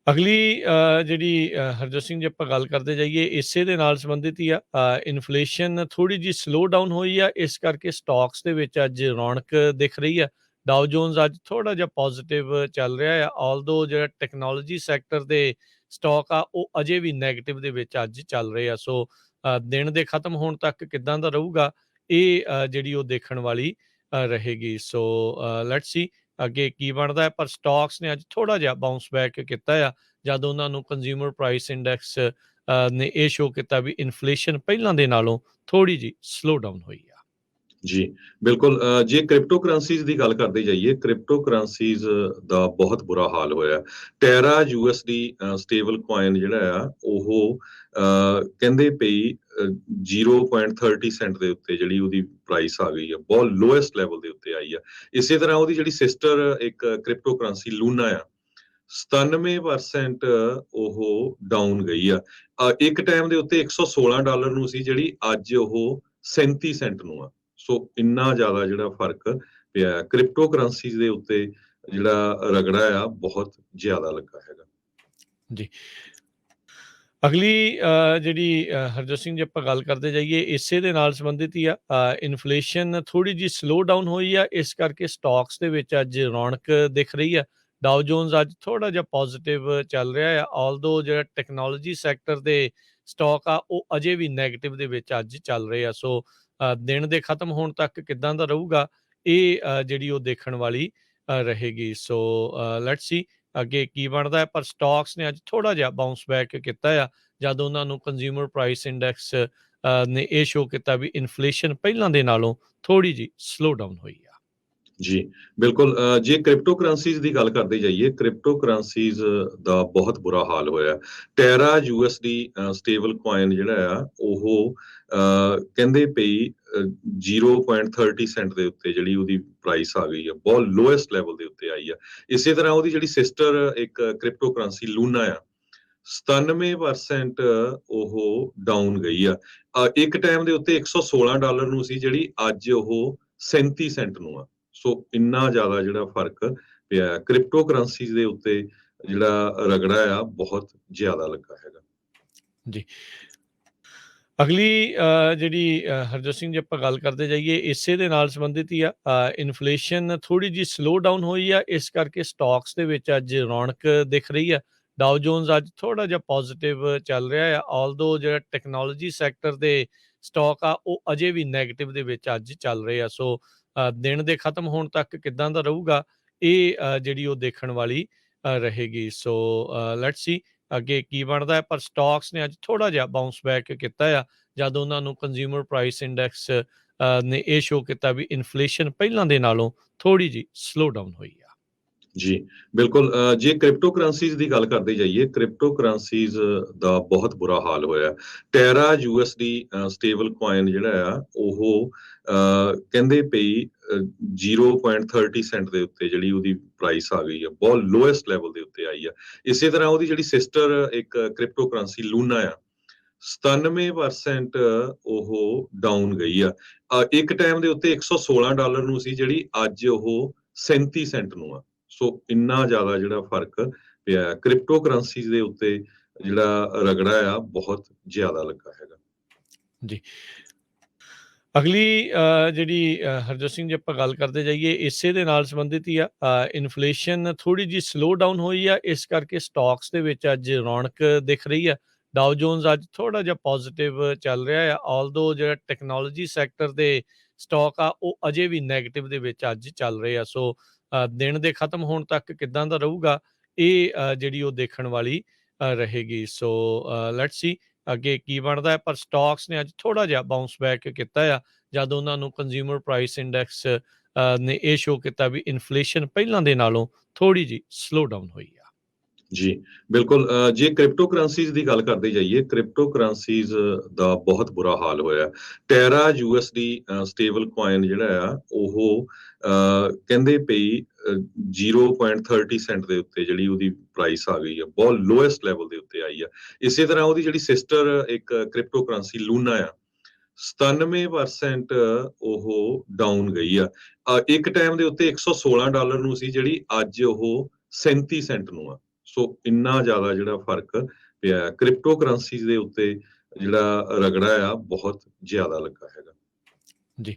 ਅਗਲੀ ਜਿਹੜੀ ਹਰਜੋਤ ਸਿੰਘ, ਜੇ ਆਪਾਂ ਗੱਲ ਕਰਦੇ ਜਾਈਏ ਇਸੇ ਦੇ ਨਾਲ ਸੰਬੰਧਿਤ ਹੀ ਆ। ਇਨਫਲੇਸ਼ਨ ਥੋੜੀ ਜਿਹੀ ਸਲੋ ਡਾਊਨ ਹੋਈ ਆ, ਇਸ ਕਰਕੇ ਸਟਾਕਸ ਦੇ ਵਿੱਚ ਅੱਜ ਰੌਣਕ ਦਿਖ ਰਹੀ ਆ। ਡਾਓ ਜੋਨਸ ਅੱਜ ਥੋੜਾ ਜਿਹਾ ਪੋਜ਼ਿਟਿਵ ਚੱਲ ਰਿਹਾ ਆ, ਆਲਦੋ ਜਿਹੜਾ ਟੈਕਨੋਲੋਜੀ ਸੈਕਟਰ ਦੇ ਸਟਾਕ ਆ ਉਹ ਅਜੇ ਵੀ ਨੈਗੇਟਿਵ ਦੇ ਵਿੱਚ ਅੱਜ ਚੱਲ ਰਹੇ ਆ। ਸੋ ਦਿਨ ਦੇ ਖਤਮ ਹੋਣ ਤੱਕ ਕਿੱਦਾਂ ਦਾ ਰਹੂਗਾ, ਇਹ ਜਿਹੜੀ ਉਹ ਦੇਖਣ ਵਾਲੀ ਰਹੇਗੀ। ਸੋ ਲੈਟਸ ਸੀ ਅੱਗੇ ਕੀ ਬਣਦਾ ਹੈ, ਪਰ ਸਟਾਕਸ ਨੇ ਅੱਜ ਥੋੜਾ ਜਿਹਾ ਬਾਉਂਸ ਬੈਕ ਕੀਤਾ ਆ, ਜਦ ਉਹਨਾਂ ਨੂੰ ਕੰਜ਼ਿਊਮਰ ਪ੍ਰਾਈਸ ਇੰਡੈਕਸ ਨੇ ਇਹ ਸ਼ੋਅ ਕੀਤਾ ਵੀ ਇਨਫਲੇਸ਼ਨ ਪਹਿਲਾਂ ਦੇ ਨਾਲੋਂ ਥੋੜੀ ਜਿਹੀ ਸਲੋ ਡਾਊਨ ਹੋਈ ਆ। ਜੀ ਬਿਲਕੁਲ। ਜੇ ਕ੍ਰਿਪਟੋ ਕਰੰਸੀਜ਼ ਦੀ ਗੱਲ ਕਰਦੇ ਜਾਈਏ, ਕ੍ਰਿਪਟੋ ਕਰੰਸੀਜ਼ ਦਾ ਬਹੁਤ ਬੁਰਾ ਹਾਲ ਹੋਇਆ। ਟੈਰਾ USD ਸਟੇਬਲ ਕੋਇਨ ਜਿਹੜਾ ਆ ਉਹ ਕਹਿੰਦੇ ਪਈ 0.30 ਸੈਂਟ ਦੇ ਉੱਤੇ ਜਿਹੜੀ ਉਹਦੀ ਪ੍ਰਾਈਸ ਆ ਗਈ ਆ, ਬਹੁਤ ਲੋਐਸਟ ਲੈਵਲ ਦੇ ਉੱਤੇ ਆਈ ਆ। ਇਸੇ ਤਰ੍ਹਾਂ ਉਹਦੀ ਜਿਹੜੀ ਸਿਸਟਰ ਇੱਕ ਕ੍ਰਿਪਟੋ ਕਰੰਸੀ ਲੂਨਾ ਆ, 97% ਉਹ ਡਾਊਨ ਗਈ ਆ। ਇੱਕ ਟਾਈਮ ਦੇ ਉੱਤੇ $116 ਨੂੰ ਸੀ, ਜਿਹੜੀ ਅੱਜ ਉਹ 37 ਸੈਂਟ ਨੂੰ ਆ। ਸੋ ਇੰਨਾ ਜ਼ਿਆਦਾ ਜਿਹੜਾ ਫਰਕ ਪਿਆ ਕ੍ਰਿਪਟੋ ਕਰੰਸੀਜ਼ ਦੇ ਉੱਤੇ, ਜਿਹੜਾ ਰਗੜਾ ਆ ਬਹੁਤ ਜ਼ਿਆਦਾ ਲੱਗਾ ਹੈਗਾ ਜੀ। ਅਗਲੀ ਜਿਹੜੀ ਹਰਜੋਤ ਸਿੰਘ, ਜੇ ਆਪਾਂ ਗੱਲ ਕਰਦੇ ਜਾਈਏ ਇਸੇ ਦੇ ਨਾਲ ਸੰਬੰਧਿਤ ਹੀ ਆ। ਇਨਫਲੇਸ਼ਨ ਥੋੜੀ ਜਿਹੀ ਸਲੋ ਡਾਊਨ ਹੋਈ ਆ, ਇਸ ਕਰਕੇ ਸਟਾਕਸ ਦੇ ਵਿੱਚ ਅੱਜ ਰੌਣਕ ਦਿਖ ਰਹੀ ਆ। ਡਾਓ ਜੋਨਸ ਅੱਜ ਥੋੜਾ ਜਿਹਾ ਪੋਜ਼ਿਟਿਵ ਚੱਲ ਰਿਹਾ ਆ, ਆਲਦੋ ਜਿਹੜਾ ਟੈਕਨੋਲੋਜੀ ਸੈਕਟਰ ਦੇ ਸਟਾਕ ਆ ਉਹ ਅਜੇ ਵੀ ਨੈਗੇਟਿਵ ਦੇ ਵਿੱਚ ਅੱਜ ਚੱਲ ਰਹੇ ਆ। ਸੋ ਦਿਨ ਦੇ ਖਤਮ ਹੋਣ ਤੱਕ ਕਿੱਦਾਂ ਦਾ ਰਹੂਗਾ, ਇਹ ਜਿਹੜੀ ਉਹ ਦੇਖਣ ਵਾਲੀ ਰਹੇਗੀ। ਸੋ ਲੈਟਸ ਸੀ ਅੱਗੇ ਕੀ ਬਣਦਾ ਹੈ, ਪਰ ਸਟਾਕਸ ਨੇ ਅੱਜ ਥੋੜਾ ਜਿਹਾ ਬਾਉਂਸ ਬੈਕ ਕੀਤਾ ਆ, ਜਦ ਉਹਨਾਂ ਨੂੰ ਕੰਜ਼ਿਊਮਰ ਪ੍ਰਾਈਸ ਇੰਡੈਕਸ ਨੇ ਇਹ ਸ਼ੋਅ ਕੀਤਾ ਵੀ ਇਨਫਲੇਸ਼ਨ ਪਹਿਲਾਂ ਦੇ ਨਾਲੋਂ ਥੋੜੀ ਜਿਹੀ ਸਲੋ ਡਾਊਨ ਹੋਈ ਆ। ਜੀ ਬਿਲਕੁਲ। ਜੇ ਕ੍ਰਿਪਟੋ ਕਰੰਸੀਜ਼ ਦੀ ਗੱਲ ਕਰਦੇ ਜਾਈਏ, ਕ੍ਰਿਪਟੋ ਕਰੰਸੀਜ਼ ਦਾ ਬਹੁਤ ਬੁਰਾ ਹਾਲ ਹੋਇਆ। ਟੈਰਾ USD ਸਟੇਬਲ ਕੋਇਨ ਜਿਹੜਾ ਆ ਉਹ ਕਹਿੰਦੇ ਪਈ 0.30 ਸੈਂਟ ਦੇ ਉੱਤੇ ਜਿਹੜੀ ਉਹਦੀ ਪ੍ਰਾਈਸ ਆ ਗਈ ਆ, ਬਹੁਤ ਲੋਐਸਟ ਲੈਵਲ ਦੇ ਉੱਤੇ ਆਈ ਆ। ਇਸੇ ਤਰ੍ਹਾਂ ਉਹਦੀ ਜਿਹੜੀ ਸਿਸਟਰ ਇੱਕ ਕ੍ਰਿਪਟੋ ਕਰੰਸੀ ਲੂਨਾ ਆ, 97% ਉਹ ਡਾਊਨ ਗਈ ਆ। ਇੱਕ ਟਾਈਮ ਦੇ ਉੱਤੇ $116 ਨੂੰ ਸੀ, ਜਿਹੜੀ ਅੱਜ ਉਹ 37 ਸੈਂਟ ਨੂੰ ਆ। ਸੋ ਇੰਨਾ ਜ਼ਿਆਦਾ ਜਿਹੜਾ ਫਰਕ ਪਿਆ ਕ੍ਰਿਪਟੋ ਕਰੰਸੀਜ਼ ਦੇ ਉੱਤੇ, ਜਿਹੜਾ ਰਗੜਾ ਆ ਬਹੁਤ ਜ਼ਿਆਦਾ ਲੱਗਾ ਹੈਗਾ ਜੀ। ਅਗਲੀ ਜਿਹੜੀ ਹਰਜੋਤ ਸਿੰਘ, ਜੇ ਆਪਾਂ ਗੱਲ ਕਰਦੇ ਜਾਈਏ ਇਸੇ ਦੇ ਨਾਲ ਸੰਬੰਧਿਤ ਹੀ ਆ। ਇਨਫਲੇਸ਼ਨ ਥੋੜੀ ਜਿਹੀ ਸਲੋ ਡਾਊਨ ਹੋਈ ਆ, ਇਸ ਕਰਕੇ ਸਟਾਕਸ ਦੇ ਵਿੱਚ ਅੱਜ ਰੌਣਕ ਦਿਖ ਰਹੀ ਆ। ਡਾਓ ਜੋਨਸ ਅੱਜ ਥੋੜਾ ਜਿਹਾ ਪੋਜ਼ਿਟਿਵ ਚੱਲ ਰਿਹਾ ਆ, ਆਲਦੋ ਜਿਹੜਾ ਟੈਕਨੋਲੋਜੀ ਸੈਕਟਰ ਦੇ ਸਟਾਕ ਆ ਉਹ ਅਜੇ ਵੀ ਨੈਗੇਟਿਵ ਦੇ ਵਿੱਚ ਅੱਜ ਚੱਲ ਰਹੇ ਆ। ਸੋ ਦਿਨ ਦੇ ਖਤਮ ਹੋਣ ਤੱਕ ਕਿੱਦਾਂ ਦਾ ਰਹੂਗਾ, ਇਹ ਜਿਹੜੀ ਉਹ ਦੇਖਣ ਵਾਲੀ ਰਹੇਗੀ। ਸੋ ਲੈਟਸ ਸੀ ਅੱਗੇ ਕੀ ਬਣਦਾ ਹੈ, ਪਰ ਸਟਾਕਸ ਨੇ ਅੱਜ ਥੋੜਾ ਜਿਹਾ ਬਾਉਂਸ ਬੈਕ ਕੀਤਾ ਆ, ਜਦ ਉਹਨਾਂ ਨੂੰ ਕੰਜ਼ਿਊਮਰ ਪ੍ਰਾਈਸ ਇੰਡੈਕਸ ਨੇ ਇਹ ਸ਼ੋਅ ਕੀਤਾ ਵੀ ਇਨਫਲੇਸ਼ਨ ਪਹਿਲਾਂ ਦੇ ਨਾਲੋਂ ਥੋੜੀ ਜਿਹੀ ਸਲੋ ਡਾਊਨ ਹੋਈ ਆ। ਜੀ ਬਿਲਕੁਲ। ਜੇ ਕ੍ਰਿਪਟੋ ਕਰੰਸੀਜ਼ ਦੀ ਗੱਲ ਕਰਦੇ ਜਾਈਏ, ਕ੍ਰਿਪਟੋ ਕਰੰਸੀਜ਼ ਦਾ ਬਹੁਤ ਬੁਰਾ ਹਾਲ ਹੋਇਆ। ਟੈਰਾ USD ਸਟੇਬਲ ਕੋਇਨ ਜਿਹੜਾ ਆ ਉਹ ਕਹਿੰਦੇ ਪਈ 0.30 ਸੈਂਟ ਦੇ ਉੱਤੇ ਜਿਹੜੀ ਉਹਦੀ ਪ੍ਰਾਈਸ ਆ ਗਈ ਆ, ਬਹੁਤ ਲੋਐਸਟ ਲੈਵਲ ਦੇ ਉੱਤੇ ਆਈ ਆ। ਇਸੇ ਤਰ੍ਹਾਂ ਉਹਦੀ ਜਿਹੜੀ ਸਿਸਟਰ ਇੱਕ ਕ੍ਰਿਪਟੋ ਕਰੰਸੀ ਲੂਨਾ ਆ, 97% ਉਹ ਡਾਊਨ ਗਈ ਆ। ਇੱਕ ਟਾਈਮ ਦੇ ਉੱਤੇ $116 ਨੂੰ ਸੀ, ਜਿਹੜੀ ਅੱਜ ਉਹ 37 ਸੈਂਟ ਨੂੰ ਆ। ਸੋ ਇੰਨਾ ਜ਼ਿਆਦਾ ਜਿਹੜਾ ਫਰਕ ਪਿਆ ਕ੍ਰਿਪਟੋ ਕਰੰਸੀਜ਼ ਦੇ ਉੱਤੇ, ਜਿਹੜਾ ਰਗੜਾ ਆ ਬਹੁਤ ਜ਼ਿਆਦਾ ਲੱਗਾ ਹੈਗਾ ਜੀ। ਅਗਲੀ ਜਿਹੜੀ ਹਰਜੋਤ ਸਿੰਘ, ਜੇ ਆਪਾਂ ਗੱਲ ਕਰਦੇ ਜਾਈਏ ਇਸੇ ਦੇ ਨਾਲ ਸੰਬੰਧਿਤ ਹੀ ਆ। ਇਨਫਲੇਸ਼ਨ ਥੋੜੀ ਜਿਹੀ ਸਲੋ ਡਾਊਨ ਹੋਈ ਆ, ਇਸ ਕਰਕੇ ਸਟਾਕਸ ਦੇ ਵਿੱਚ ਅੱਜ ਰੌਣਕ ਦਿਖ ਰਹੀ ਆ। ਡਾਓ ਜੋਨਸ ਅੱਜ ਥੋੜਾ ਜਿਹਾ ਪੋਜ਼ਿਟਿਵ ਚੱਲ ਰਿਹਾ ਆ, ਆਲਦੋ ਜਿਹੜਾ ਟੈਕਨੋਲੋਜੀ ਸੈਕਟਰ ਦੇ ਸਟਾਕ ਆ ਉਹ ਅਜੇ ਵੀ ਨੈਗੇਟਿਵ ਦੇ ਵਿੱਚ ਅੱਜ ਚੱਲ ਰਹੇ ਆ। ਸੋ ਦਿਨ ਦੇ ਖਤਮ ਹੋਣ ਤੱਕ ਕਿੱਦਾਂ ਦਾ ਰਹੂਗਾ, ਇਹ ਜਿਹੜੀ ਉਹ ਦੇਖਣ ਵਾਲੀ ਰਹੇਗੀ। ਸੋ ਲੈਟਸ ਸੀ ਅੱਗੇ ਕੀ ਬਣਦਾ ਹੈ, ਪਰ ਸਟਾਕਸ ਨੇ ਅੱਜ ਥੋੜਾ ਜਿਹਾ ਬਾਉਂਸ ਬੈਕ ਕੀਤਾ ਆ, ਜਦ ਉਹਨਾਂ ਨੂੰ ਕੰਜ਼ਿਊਮਰ ਪ੍ਰਾਈਸ ਇੰਡੈਕਸ ਨੇ ਇਹ ਸ਼ੋਅ ਕੀਤਾ ਵੀ ਇਨਫਲੇਸ਼ਨ ਪਹਿਲਾਂ ਦੇ ਨਾਲੋਂ ਥੋੜੀ ਜਿਹੀ ਸਲੋ ਡਾਊਨ ਹੋਈ ਆ। ਜੀ ਬਿਲਕੁਲ। ਜੇ ਕ੍ਰਿਪਟੋ ਕਰੰਸੀਜ਼ ਦੀ ਗੱਲ ਕਰਦੇ ਜਾਈਏ, ਕ੍ਰਿਪਟੋ ਕਰੰਸੀਜ਼ ਦਾ ਬਹੁਤ ਬੁਰਾ ਹਾਲ ਹੋਇਆ। ਟੈਰਾ USD ਸਟੇਬਲ ਕੋਇਨ ਜਿਹੜਾ ਆ ਉਹ ਕਹਿੰਦੇ ਪਈ 0.30 ਸੈਂਟ ਦੇ ਉੱਤੇ ਜਿਹੜੀ ਉਹਦੀ ਪ੍ਰਾਈਸ ਆ ਗਈ ਆ, ਬਹੁਤ ਲੋਐਸਟ ਲੈਵਲ ਦੇ ਉੱਤੇ ਆਈ ਆ। ਇਸੇ ਤਰ੍ਹਾਂ ਉਹਦੀ ਜਿਹੜੀ ਸਿਸਟਰ ਇੱਕ ਕ੍ਰਿਪਟੋ ਕਰੰਸੀ ਲੂਨਾ ਆ, 97% ਉਹ ਡਾਊਨ ਗਈ ਆ। ਇੱਕ ਟਾਈਮ ਦੇ ਉੱਤੇ $116 ਨੂੰ ਸੀ, ਜਿਹੜੀ ਅੱਜ ਉਹ 37 ਸੈਂਟ ਨੂੰ ਆ। ਸੋ ਇੰਨਾ ਜ਼ਿਆਦਾ ਜਿਹੜਾ ਫਰਕ ਪਿਆ ਕ੍ਰਿਪਟੋ ਕਰੰਸੀਜ਼ ਦੇ ਉੱਤੇ ਜਿਹੜਾ ਰਗੜਾ ਆ ਬਹੁਤ ਜ਼ਿਆਦਾ ਲੱਗਾ ਹੈਗਾ। ਜੀ।